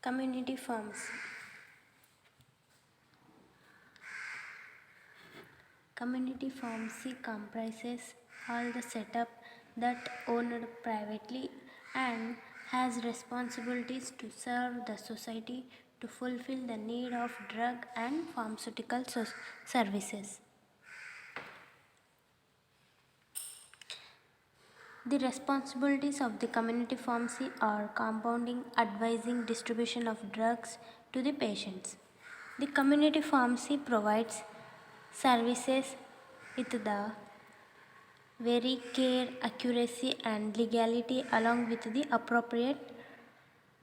Community pharmacy. Community pharmacy comprises all the setup that owned privately and has responsibilities to serve the society to fulfill the need of drug and pharmaceutical services. The responsibilities of the community pharmacy are compounding, advising, distribution of drugs to the patients. The community pharmacy provides services with the very care, accuracy, and legality, along with the appropriate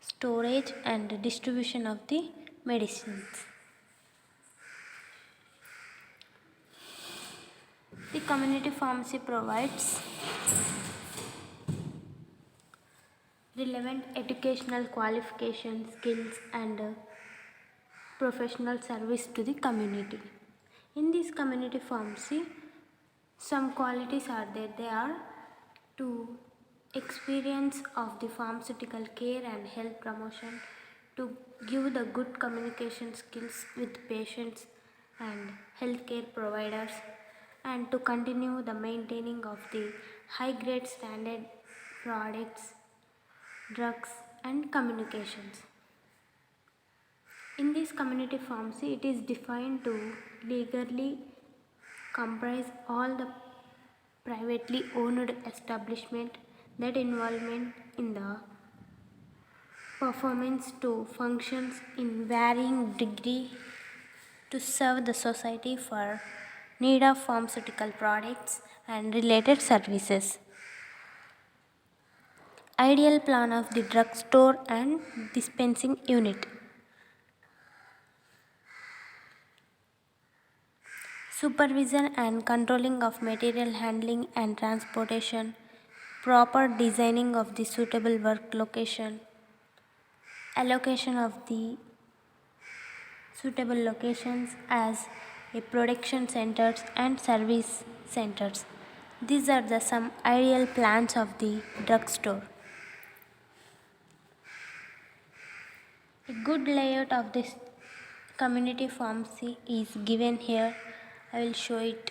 storage and distribution of the medicines. The community pharmacy provides relevant educational qualifications, skills, and professional service to the community. In this community pharmacy, some qualities are there. They are to experience of the pharmaceutical care and health promotion, to give the good communication skills with patients and healthcare providers, and to continue the maintaining of the high grade standard products, drugs and communications. In this community pharmacy, it is defined to legally comprise all the privately owned establishment that involvement in the performance to functions in varying degree to serve the society for need of pharmaceutical products and related services. Ideal plan of the drugstore and dispensing unit. Supervision and controlling of material handling and transportation. Proper designing of the suitable work location. Allocation of the suitable locations as a production centers and service centers. These are the some ideal plans of the drugstore. A good layout of this community pharmacy is given here. I will show it.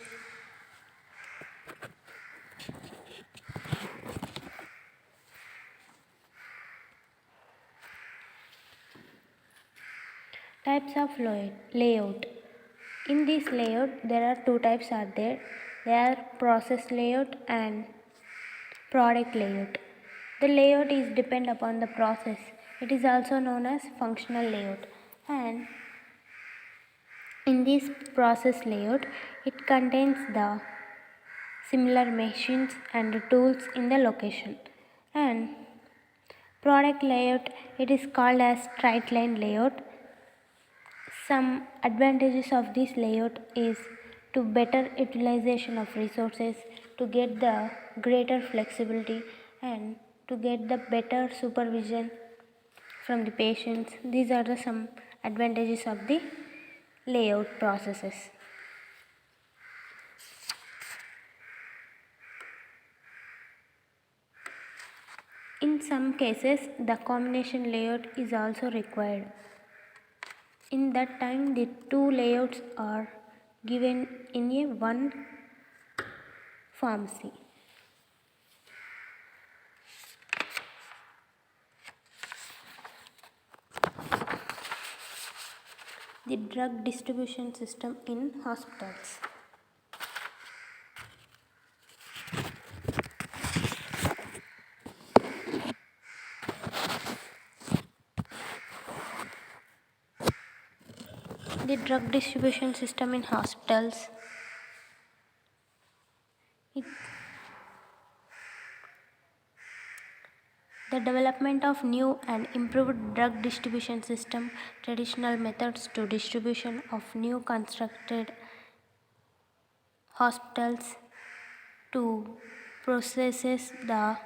Types of layout. In this layout, there are two types are there. They are process layout and product layout. The layout is depend upon the process. It is also known as functional layout. And in this process layout, it contains the similar machines and tools in the location. And product layout, it is called as straight line layout. Some advantages of this layout is to better utilization of resources, to get the greater flexibility and to get the better supervision from the patients. These are the some advantages of the layout processes. In some cases, the combination layout is also required. In that time, the two layouts are given in a one pharmacy. The drug distribution system in hospitals. The drug distribution system in hospitals. The development of new and improved drug distribution system, traditional methods to distribution of new constructed hospitals to processes the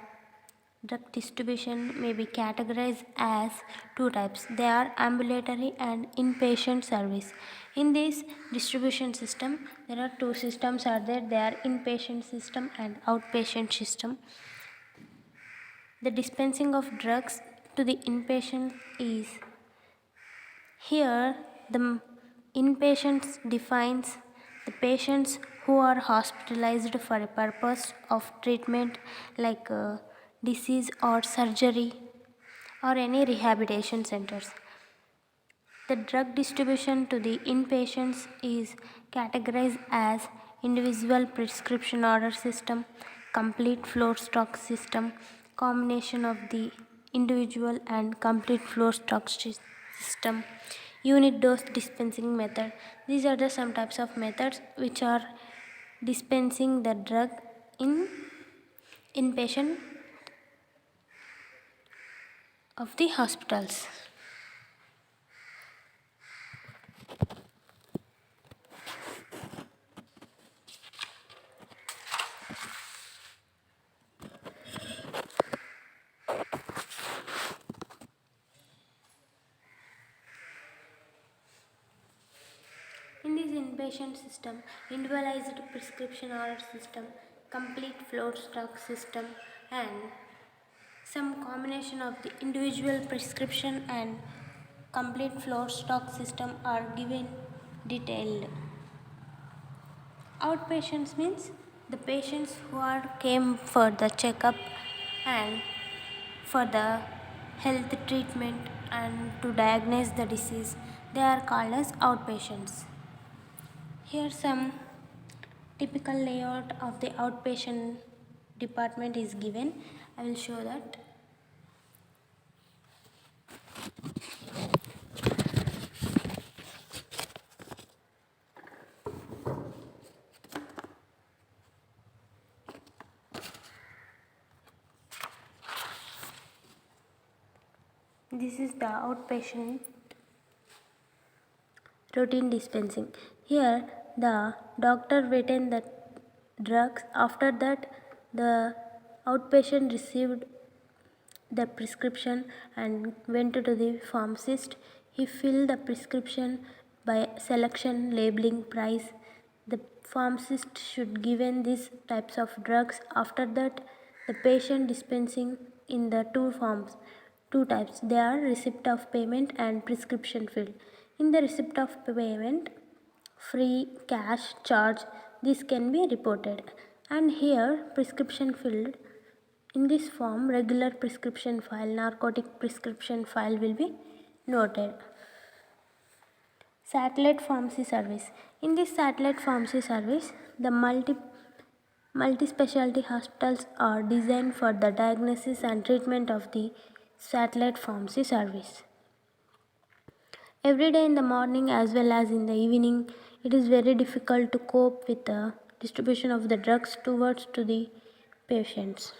drug distribution may be categorized as two types. They are ambulatory and inpatient service. In this distribution system, there are two systems are there. They are inpatient system and outpatient system. The dispensing of drugs to the inpatient is Here, the inpatients defines the patients who are hospitalized for a purpose of treatment like disease or surgery or any rehabilitation centers. The drug distribution to the inpatients is categorized as individual prescription order system, complete floor stock system, combination of the individual and complete floor stock system, unit dose dispensing method. These are the some types of methods which are dispensing the drug in inpatient of the hospitals. In this inpatient system, individualized prescription order system, complete floor stock system, and some combination of the individual prescription and complete floor stock system are given detailed. Outpatients means the patients who are came for the checkup and for the health treatment and to diagnose the disease. They are called as outpatients. Here some typical layout of the outpatient department is given. I will show that. This is the outpatient routine dispensing. Here the doctor written the drugs. After that the outpatient received the prescription and went to the pharmacist. He filled the prescription by selection, labeling, price. The pharmacist should given these types of drugs. After that, the patient dispensing in the two forms, two types. They are receipt of payment and prescription filled. In the receipt of payment, free, cash, charge, this can be reported. And here prescription filled in this form, regular prescription file, narcotic prescription file will be noted. Satellite pharmacy service. In this satellite pharmacy service, the multi-specialty hospitals are designed for the diagnosis and treatment of the satellite pharmacy service. Every day in the morning as well as in the evening, it is very difficult to cope with the distribution of the drugs towards to the patients.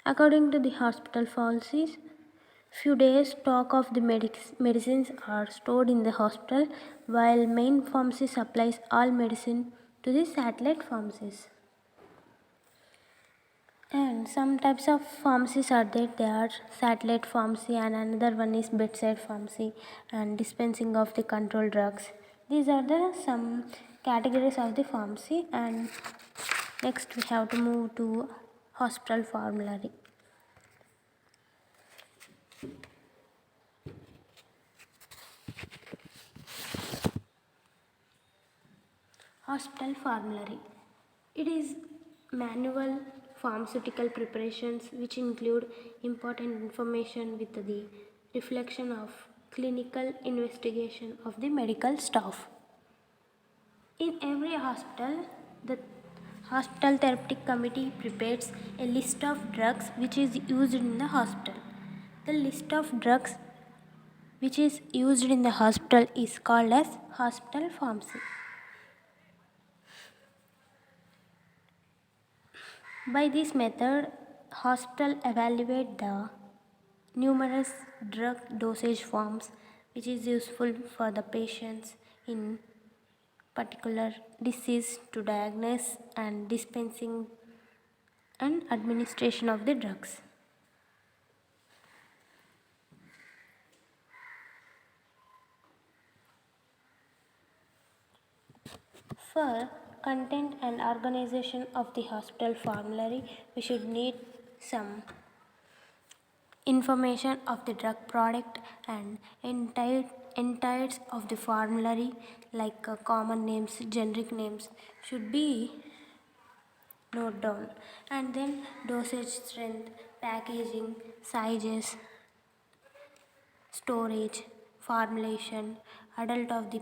According to the hospital policies, few days stock of the medicines are stored in the hospital while main pharmacy supplies all medicine to the satellite pharmacies. And some types of pharmacies are there. They are satellite pharmacy and another one is bedside pharmacy and dispensing of the controlled drugs. These are the some categories of the pharmacy, and next we have to move to hospital formulary. Hospital formulary. It is manual pharmaceutical preparations which include important information with the reflection of clinical investigation of the medical staff. In every hospital, the hospital therapeutic committee prepares a list of drugs which is used in the hospital. The list of drugs which is used in the hospital is called as hospital pharmacy. By this method, hospital evaluate the numerous drug dosage forms which is useful for the patients in particular disease to diagnose and dispensing and administration of the drugs. For content and organization of the hospital formulary, we should need some information of the drug product and entires of the formulary like common names, generic names should be noted down, and then dosage strength, packaging, sizes, storage, formulation, adult of the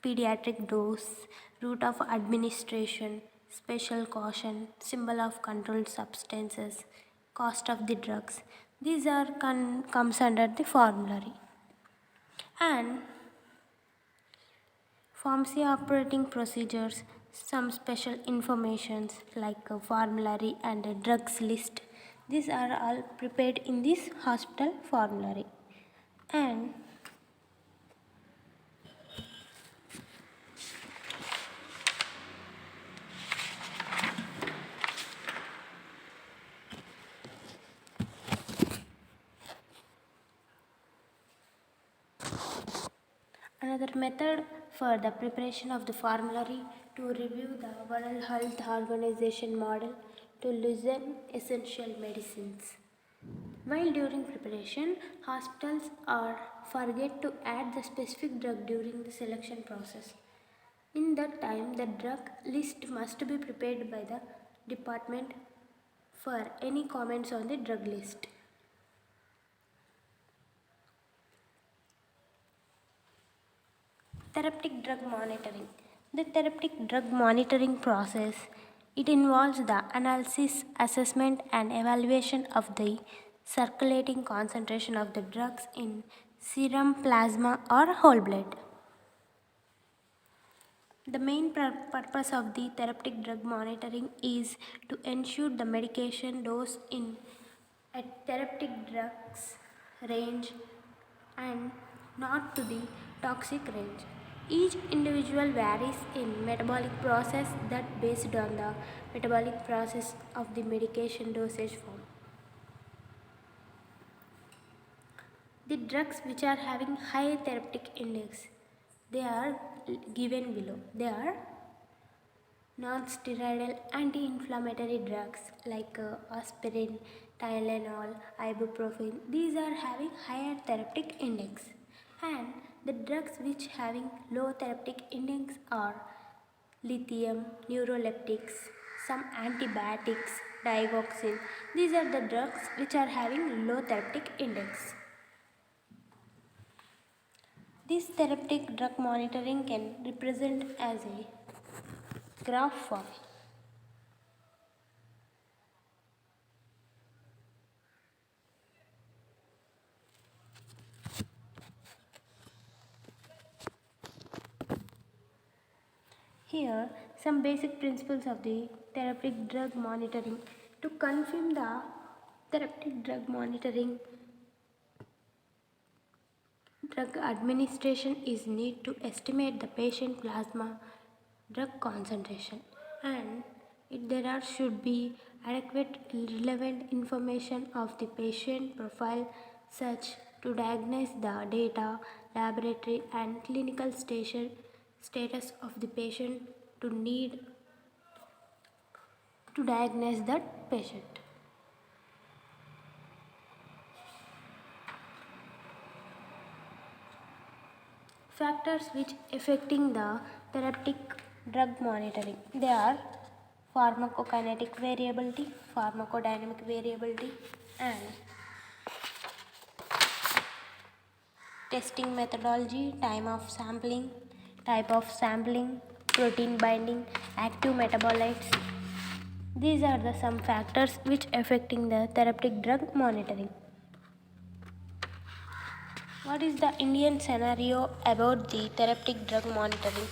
pediatric dose, route of administration, special caution, symbol of controlled substances, cost of the drugs. These are comes under the formulary. And pharmacy operating procedures, some special informations like a formulary and a drugs list. These are all prepared in this hospital formulary. And another method for the preparation of the formulary to review the World Health Organization model to listen essential medicines. While during preparation, hospitals are forget to add the specific drug during the selection process. In that time, the drug list must be prepared by the department for any comments on the drug list. Therapeutic drug monitoring. The therapeutic drug monitoring process, it involves the analysis, assessment and evaluation of the circulating concentration of the drugs in serum, plasma or whole blood. The main purpose of the therapeutic drug monitoring is to ensure the medication dose in a therapeutic drugs range and not to the toxic range. Each individual varies in metabolic process that based on the metabolic process of the medication dosage form. The drugs which are having high therapeutic index, they are given below. They are non-steroidal anti-inflammatory drugs like aspirin, Tylenol, ibuprofen. These are having higher therapeutic index. And the drugs which having low therapeutic index are lithium, neuroleptics, some antibiotics, digoxin. These are the drugs which are having low therapeutic index. This therapeutic drug monitoring can represent as a graph form. Here, some basic principles of the therapeutic drug monitoring. To confirm the therapeutic drug monitoring, drug administration is need to estimate the patient plasma drug concentration, and there should be adequate relevant information of the patient profile such to diagnose the data, laboratory and clinical status of the patient to need to diagnose that patient. Factors which affecting the therapeutic drug monitoring. They are pharmacokinetic variability, pharmacodynamic variability and testing methodology, time of sampling, type of sampling, protein binding, active metabolites. These are the some factors which affecting the therapeutic drug monitoring. What is the Indian scenario about the therapeutic drug monitoring?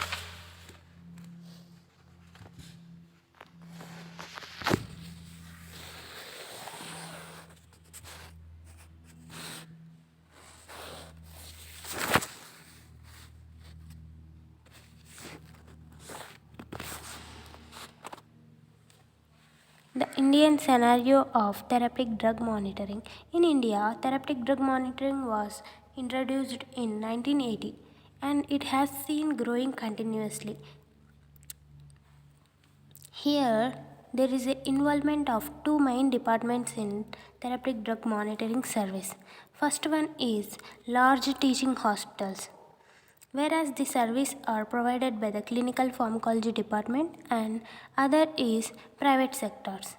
The Indian scenario of therapeutic drug monitoring. In India, therapeutic drug monitoring was introduced in 1980 and it has seen growing continuously. Here, there is a involvement of two main departments in therapeutic drug monitoring service. First one is large teaching hospitals. whereas the service are provided by the clinical pharmacology department and other is private sectors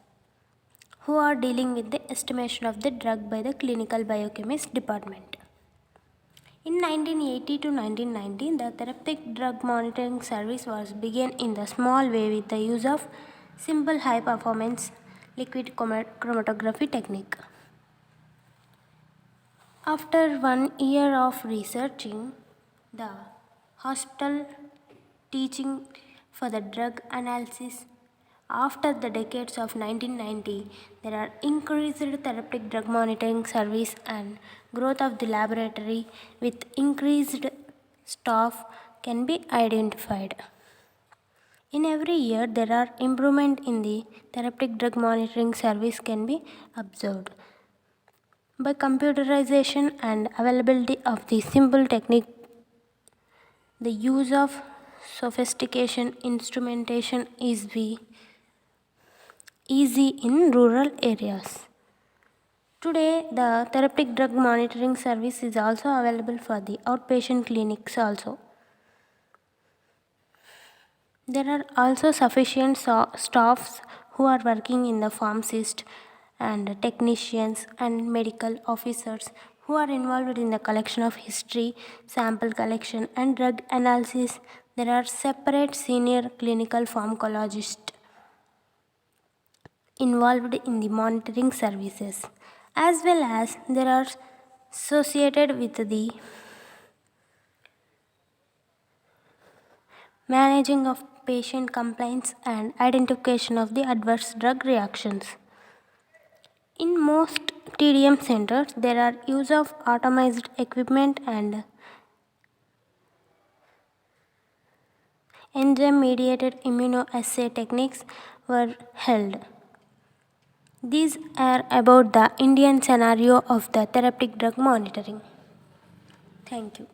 who are dealing with the estimation of the drug by the clinical biochemist department. In 1980 to 1990, the therapeutic drug monitoring service was began in the small way with the use of simple high performance liquid chromatography technique. After 1 year of researching, the hospital teaching for the drug analysis after the decades of 1990, there are increased therapeutic drug monitoring service and growth of the laboratory with increased staff can be identified. In every year, there are improvement in the therapeutic drug monitoring service can be observed. By computerization and availability of the simple technique, the use of sophistication instrumentation is easy in rural areas. Today, the therapeutic drug monitoring service is also available for the outpatient clinics also. There are also sufficient staffs who are working in the pharmacist and technicians and medical officers who are involved in the collection of history, sample collection and drug analysis. There are separate senior clinical pharmacologists involved in the monitoring services, as well as there are associated with the managing of patient complaints and identification of the adverse drug reactions. In most TDM centers, there are use of automized equipment and enzyme mediated immunoassay techniques were held. These are about the Indian scenario of the therapeutic drug monitoring. Thank you.